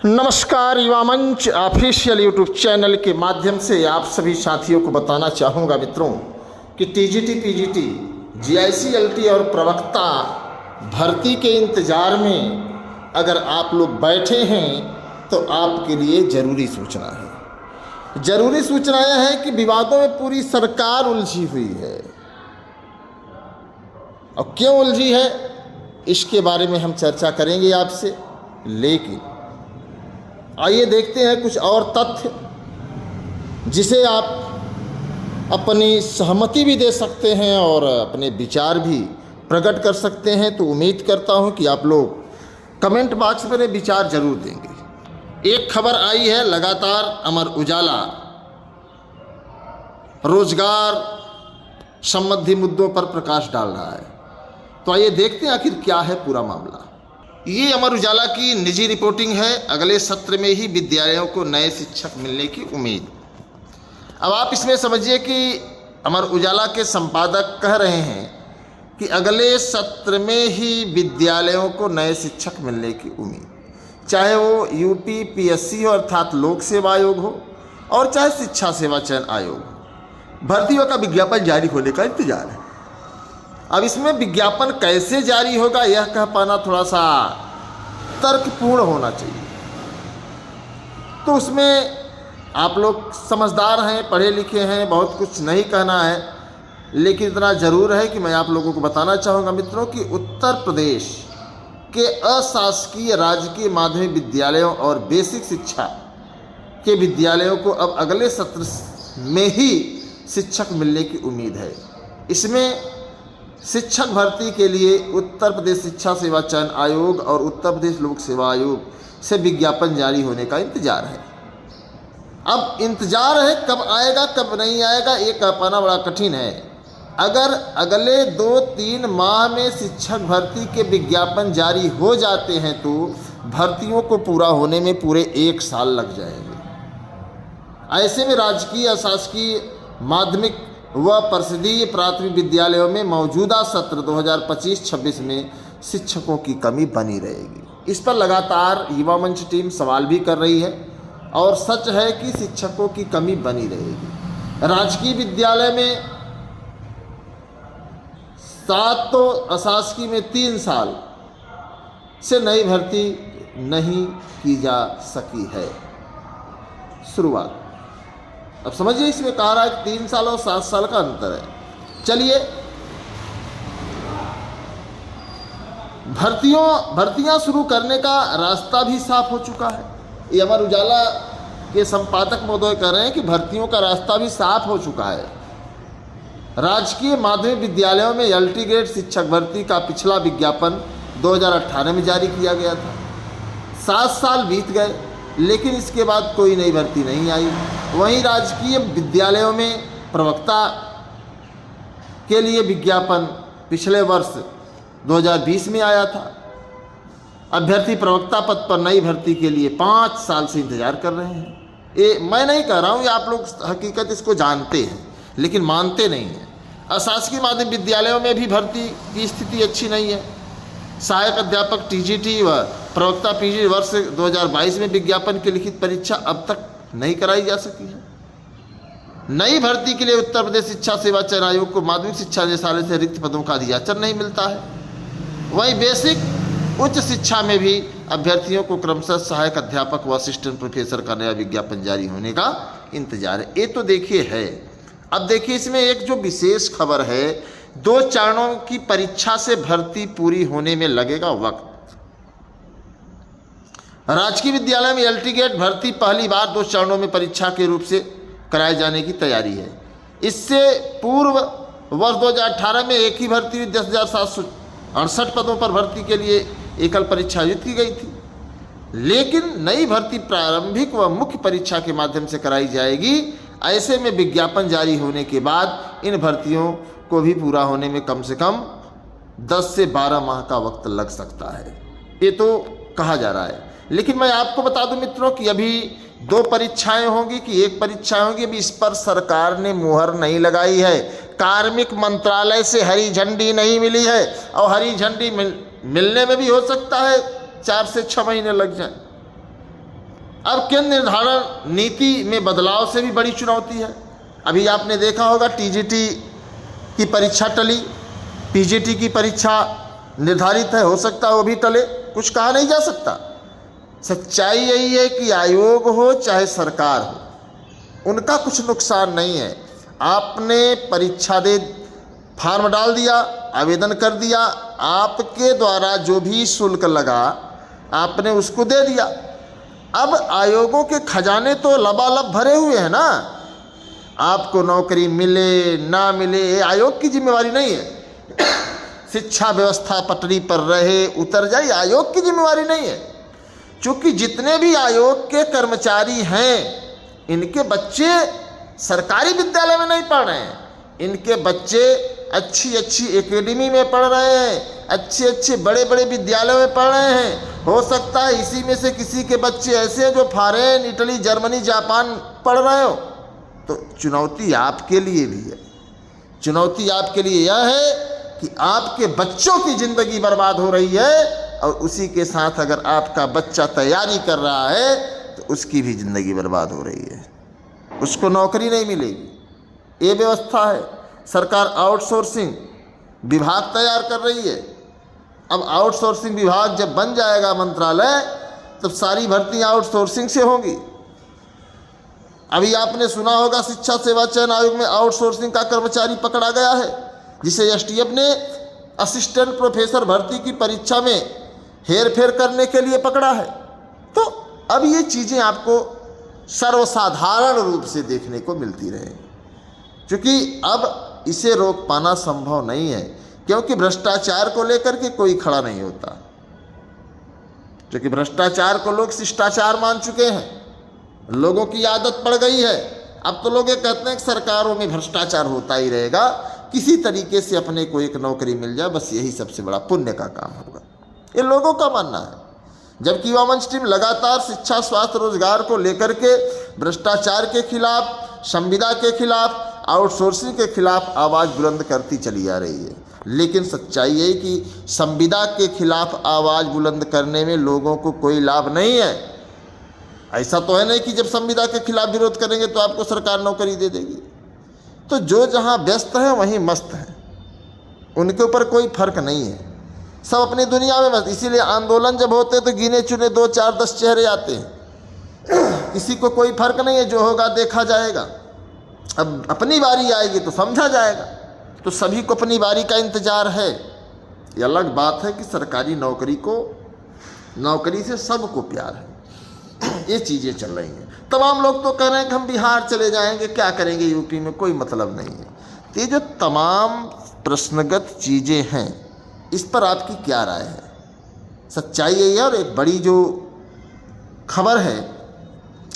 नमस्कार, युवा मंच ऑफिशियल यूट्यूब चैनल के माध्यम से आप सभी साथियों को बताना चाहूँगा मित्रों कि टीजीटी, पीजीटी, जीआईसी-एलटी और प्रवक्ता भर्ती के इंतज़ार में अगर आप लोग बैठे हैं तो आपके लिए ज़रूरी सूचना है। ज़रूरी सूचना यह है कि विवादों में पूरी सरकार उलझी हुई है। और क्यों उलझी है इसके बारे में हम चर्चा करेंगे आपसे, लेकिन आइए देखते हैं कुछ और तथ्य जिसे आप अपनी सहमति भी दे सकते हैं और अपने विचार भी प्रकट कर सकते हैं। तो उम्मीद करता हूं कि आप लोग कमेंट बॉक्स में विचार जरूर देंगे। एक खबर आई है लगातार अमर उजाला रोजगार संबंधी मुद्दों पर प्रकाश डाल रहा है। तो आइए देखते हैं आखिर क्या है पूरा मामला। ये अमर उजाला की निजी रिपोर्टिंग है। अगले सत्र में ही विद्यालयों को नए शिक्षक मिलने की उम्मीद। अब आप इसमें समझिए कि अमर उजाला के संपादक कह रहे हैं कि अगले सत्र में ही विद्यालयों को नए शिक्षक मिलने की उम्मीद, चाहे वो यूपीपीएससी हो अर्थात लोक सेवा आयोग हो और चाहे शिक्षा सेवा चयन आयोग हो। भर्तियों का विज्ञापन जारी होने का इंतजार है। अब इसमें विज्ञापन कैसे जारी होगा यह कह पाना थोड़ा सा तर्कपूर्ण होना चाहिए। तो उसमें आप लोग समझदार हैं, पढ़े लिखे हैं, बहुत कुछ नहीं कहना है, लेकिन इतना ज़रूर है कि मैं आप लोगों को बताना चाहूँगा मित्रों कि उत्तर प्रदेश के अशासकीय राजकीय माध्यमिक विद्यालयों और बेसिक शिक्षा के विद्यालयों को अब अगले सत्र में ही शिक्षक मिलने की उम्मीद है। इसमें शिक्षक भर्ती के लिए उत्तर प्रदेश शिक्षा सेवा चयन आयोग और उत्तर प्रदेश लोक सेवा आयोग से विज्ञापन जारी होने का इंतजार है। अब इंतजार है, कब आएगा कब नहीं आएगा ये कह पाना बड़ा कठिन है। अगर अगले 2-3 माह में शिक्षक भर्ती के विज्ञापन जारी हो जाते हैं तो भर्तियों को पूरा होने में पूरे 1 साल लग जाएंगे। ऐसे में राजकीय अशासकीय माध्यमिक व परिषदीय प्राथमिक विद्यालयों में मौजूदा सत्र 2025-26 में शिक्षकों की कमी बनी रहेगी। इस पर लगातार युवा मंच टीम सवाल भी कर रही है और सच है कि शिक्षकों की कमी बनी रहेगी। राजकीय विद्यालय में 7 तो अशासकीय में 3 साल से नई भर्ती नहीं की जा सकी है। शुरुआत अब समझिए, इसमें कहा रहा है कि 3 साल और 7 साल का अंतर है। चलिए, भर्तियां शुरू करने का रास्ता भी साफ हो चुका है। ये अमर उजाला के संपादक महोदय कह रहे हैं कि भर्तियों का रास्ता भी साफ हो चुका है। राजकीय माध्यमिक विद्यालयों में एलटी ग्रेड शिक्षक भर्ती का पिछला विज्ञापन 2018 में जारी किया गया था। 7 साल बीत गए लेकिन इसके बाद कोई नई भर्ती नहीं आई। वहीं राजकीय विद्यालयों में प्रवक्ता के लिए विज्ञापन पिछले वर्ष 2020 में आया था। अभ्यर्थी प्रवक्ता पद पर नई भर्ती के लिए 5 साल से इंतजार कर रहे हैं। ये मैं नहीं कह रहा हूँ, ये आप लोग हकीकत इसको जानते हैं लेकिन मानते नहीं हैं। अशासकीय माध्यमिक विद्यालयों में भी भर्ती की स्थिति अच्छी नहीं है। सहायक अध्यापक टीजीटी व प्रवक्ता पीजी वर्ष 2022 में विज्ञापन की लिखित परीक्षा अब तक नहीं कराई जा सकी है। नई भर्ती के लिए उत्तर प्रदेश शिक्षा सेवा चयन आयोग को माध्यमिक शिक्षा निदेशालय से रिक्त पदों का अधियाचन नहीं मिलता है। वहीं बेसिक उच्च शिक्षा में भी अभ्यर्थियों को क्रमशः सहायक अध्यापक व असिस्टेंट प्रोफेसर का नया विज्ञापन जारी होने का इंतजार है। ये तो देखिए है। अब देखिए, इसमें एक जो विशेष खबर है, 2 चरणों की परीक्षा से भर्ती पूरी होने में लगेगा वक्त। राजकीय विद्यालय में एलटी ग्रेड भर्ती पहली बार 2 चरणों में परीक्षा के रूप से कराए जाने की तैयारी है। इससे पूर्व वर्ष 2018 में एक ही भर्ती हुई। 10,768 पदों पर भर्ती के लिए एकल परीक्षा आयोजित की गई थी। लेकिन नई भर्ती प्रारंभिक व मुख्य परीक्षा के माध्यम से कराई जाएगी। ऐसे में विज्ञापन जारी होने के बाद इन भर्तियों को भी पूरा होने में कम से कम 10 से 12 माह का वक्त लग सकता है, ये तो कहा जा रहा है। लेकिन मैं आपको बता दूं मित्रों कि अभी 2 परीक्षाएं होंगी कि 1 परीक्षा होगी, अभी इस पर सरकार ने मुहर नहीं लगाई है। कार्मिक मंत्रालय से हरी झंडी नहीं मिली है और हरी झंडी मिलने में भी हो सकता है 4 से 6 महीने लग जाए। अब केंद्र निर्धारण नीति में बदलाव से भी बड़ी चुनौती है। अभी आपने देखा होगा टीजीटी की परीक्षा टली, पीजीटी की परीक्षा निर्धारित है, हो सकता है वो भी टले, कुछ कहा नहीं जा सकता। सच्चाई यही है कि आयोग हो चाहे सरकार हो, उनका कुछ नुकसान नहीं है। आपने परीक्षा दे फार्म डाल दिया, आवेदन कर दिया, आपके द्वारा जो भी शुल्क लगा आपने उसको दे दिया। अब आयोगों के खजाने तो लबालब भरे हुए हैं ना, आपको नौकरी मिले ना मिले ये आयोग की जिम्मेवारी नहीं है। शिक्षा व्यवस्था पटरी पर रहे उतर जाए, आयोग की जिम्मेवारी नहीं है। क्योंकि जितने भी आयोग के कर्मचारी हैं, इनके बच्चे सरकारी विद्यालय में नहीं पढ़ रहे हैं, इनके बच्चे अच्छी अच्छी एकेडमी में पढ़ रहे हैं, अच्छे अच्छे बड़े बड़े विद्यालयों में पढ़ रहे हैं। हो सकता है इसी में से किसी के बच्चे ऐसे हैं जो फॉरेन, इटली, जर्मनी, जापान पढ़ रहे हो। तो चुनौती आपके लिए भी है। चुनौती आपके लिए यह है कि आपके बच्चों की ज़िंदगी बर्बाद हो रही है, और उसी के साथ अगर आपका बच्चा तैयारी कर रहा है तो उसकी भी ज़िंदगी बर्बाद हो रही है, उसको नौकरी नहीं मिलेगी। ये व्यवस्था है। सरकार आउटसोर्सिंग विभाग तैयार कर रही है। अब आउटसोर्सिंग विभाग जब बन जाएगा मंत्रालय, तब सारी भर्तियाँ आउटसोर्सिंग से होंगी। अभी आपने सुना होगा शिक्षा सेवा चयन आयोग में आउटसोर्सिंग का कर्मचारी पकड़ा गया है, जिसे एसटीएफ ने असिस्टेंट प्रोफेसर भर्ती की परीक्षा में हेरफेर करने के लिए पकड़ा है। तो अब ये चीज़ें आपको सर्वसाधारण रूप से देखने को मिलती रहेंगी, क्योंकि अब इसे रोक पाना संभव नहीं है, क्योंकि भ्रष्टाचार को लेकर के कोई खड़ा नहीं होता। क्योंकि भ्रष्टाचार को लोग शिष्टाचार मान चुके हैं, लोगों की आदत पड़ गई है। अब तो लोग ये कहते हैं कि सरकारों में भ्रष्टाचार होता ही रहेगा, किसी तरीके से अपने को एक नौकरी मिल जाए, बस यही सबसे बड़ा पुण्य का काम होगा, ये लोगों का मानना है। जबकि युवा मंच टीम लगातार शिक्षा, स्वास्थ्य, रोजगार को लेकर के भ्रष्टाचार के खिलाफ, संविदा के खिलाफ, आउटसोर्सिंग के खिलाफ आवाज़ बुलंद करती चली आ रही है। लेकिन सच्चाई यही कि संविदा के खिलाफ आवाज़ बुलंद करने में लोगों को कोई लाभ नहीं है। ऐसा तो है नहीं कि जब संविदा के खिलाफ विरोध करेंगे तो आपको सरकार नौकरी दे देगी। तो जो जहाँ व्यस्त है वहीं मस्त है, उनके ऊपर कोई फर्क नहीं है, सब अपनी दुनिया में मस्त। इसीलिए आंदोलन जब होते तो गिने चुने 2, 4, 10 चेहरे आते हैं, किसी को कोई फर्क नहीं है, जो होगा देखा जाएगा। अब अपनी बारी आएगी तो समझा जाएगा। तो सभी को अपनी बारी का इंतजार है। ये अलग बात है कि सरकारी नौकरी से सबको प्यार है, ये चीज़ें चल रही हैं। तमाम लोग तो कह रहे हैं कि हम बिहार चले जाएंगे, क्या करेंगे यूपी में, कोई मतलब नहीं है। तो ये जो तमाम प्रश्नगत चीज़ें हैं, इस पर आपकी क्या राय है? सच्चाई यही है। और एक बड़ी जो खबर है,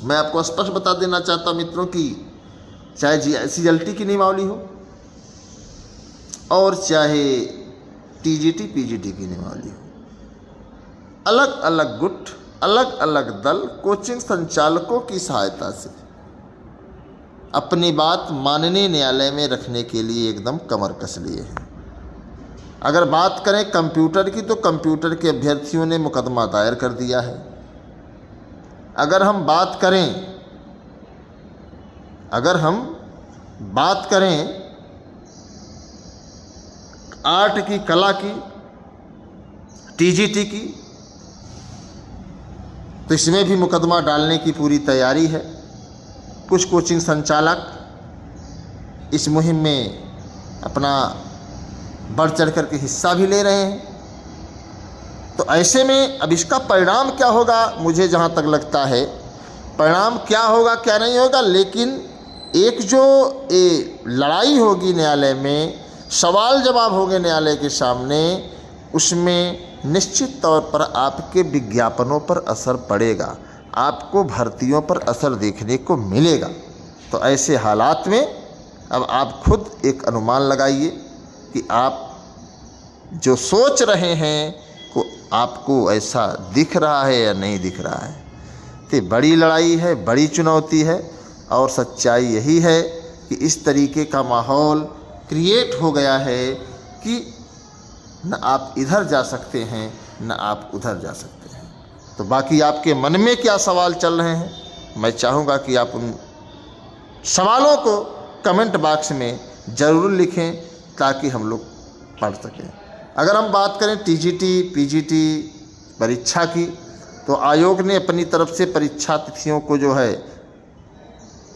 मैं आपको स्पष्ट बता देना चाहता हूँ मित्रों की, चाहे CLT की नियमावली हो और चाहे TGT PGT की नियमावली हो, अलग अलग गुट, अलग अलग दल कोचिंग संचालकों की सहायता से अपनी बात माननीय न्यायालय में रखने के लिए एकदम कमर कस लिए हैं। अगर बात करें कंप्यूटर की, तो कंप्यूटर के अभ्यर्थियों ने मुकदमा दायर कर दिया है। अगर हम बात करें आर्ट की, कला की, TGT की, तो इसमें भी मुकदमा डालने की पूरी तैयारी है। कुछ कोचिंग संचालक इस मुहिम में अपना बढ़ चढ़ करके हिस्सा भी ले रहे हैं। तो ऐसे में अब इसका परिणाम क्या होगा, मुझे जहाँ तक लगता है परिणाम क्या होगा क्या नहीं होगा, लेकिन एक जो लड़ाई होगी न्यायालय में, सवाल जवाब होंगे न्यायालय के सामने, उसमें निश्चित तौर पर आपके विज्ञापनों पर असर पड़ेगा, आपको भर्तियों पर असर देखने को मिलेगा। तो ऐसे हालात में अब आप खुद एक अनुमान लगाइए कि आप जो सोच रहे हैं को आपको ऐसा दिख रहा है या नहीं दिख रहा है। तो बड़ी लड़ाई है, बड़ी चुनौती है, और सच्चाई यही है कि इस तरीके का माहौल क्रिएट हो गया है कि न आप इधर जा सकते हैं न आप उधर जा सकते हैं। तो बाकी आपके मन में क्या सवाल चल रहे हैं, मैं चाहूँगा कि आप उन सवालों को कमेंट बॉक्स में ज़रूर लिखें ताकि हम लोग पढ़ सकें। अगर हम बात करें टीजीटी पीजीटी परीक्षा की, तो आयोग ने अपनी तरफ से परीक्षा तिथियों को जो है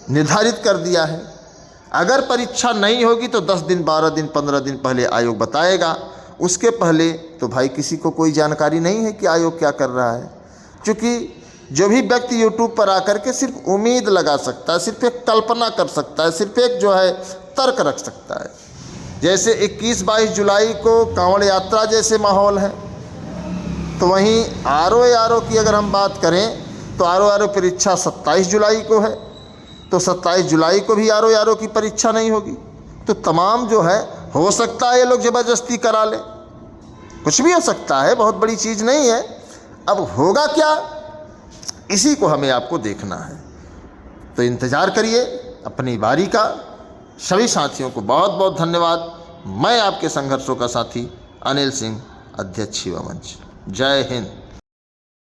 निर्धारित कर दिया है। अगर परीक्षा नहीं होगी तो 10 दिन 12 दिन 15 दिन पहले आयोग बताएगा। उसके पहले तो भाई किसी को कोई जानकारी नहीं है कि आयोग क्या कर रहा है, क्योंकि जो भी व्यक्ति यूट्यूब पर आकर के सिर्फ उम्मीद लगा सकता है, सिर्फ एक कल्पना कर सकता है, सिर्फ एक जो है तर्क रख सकता है। जैसे 21-22 जुलाई को कांवड़ यात्रा जैसे माहौल है, तो वहीं आरओ की अगर हम बात करें तो आरओ परीक्षा 27 जुलाई को है, तो 27 जुलाई को भी आरओ की परीक्षा नहीं होगी। तो तमाम जो है हो सकता है ये लोग ज़बरदस्ती करा लें, कुछ भी हो सकता है, बहुत बड़ी चीज़ नहीं है। अब होगा क्या, इसी को हमें आपको देखना है, तो इंतज़ार करिए अपनी बारी का। सभी साथियों को बहुत बहुत धन्यवाद। मैं आपके संघर्षों का साथी अनिल सिंह, अध्यक्ष युवा मंच। जय हिंद।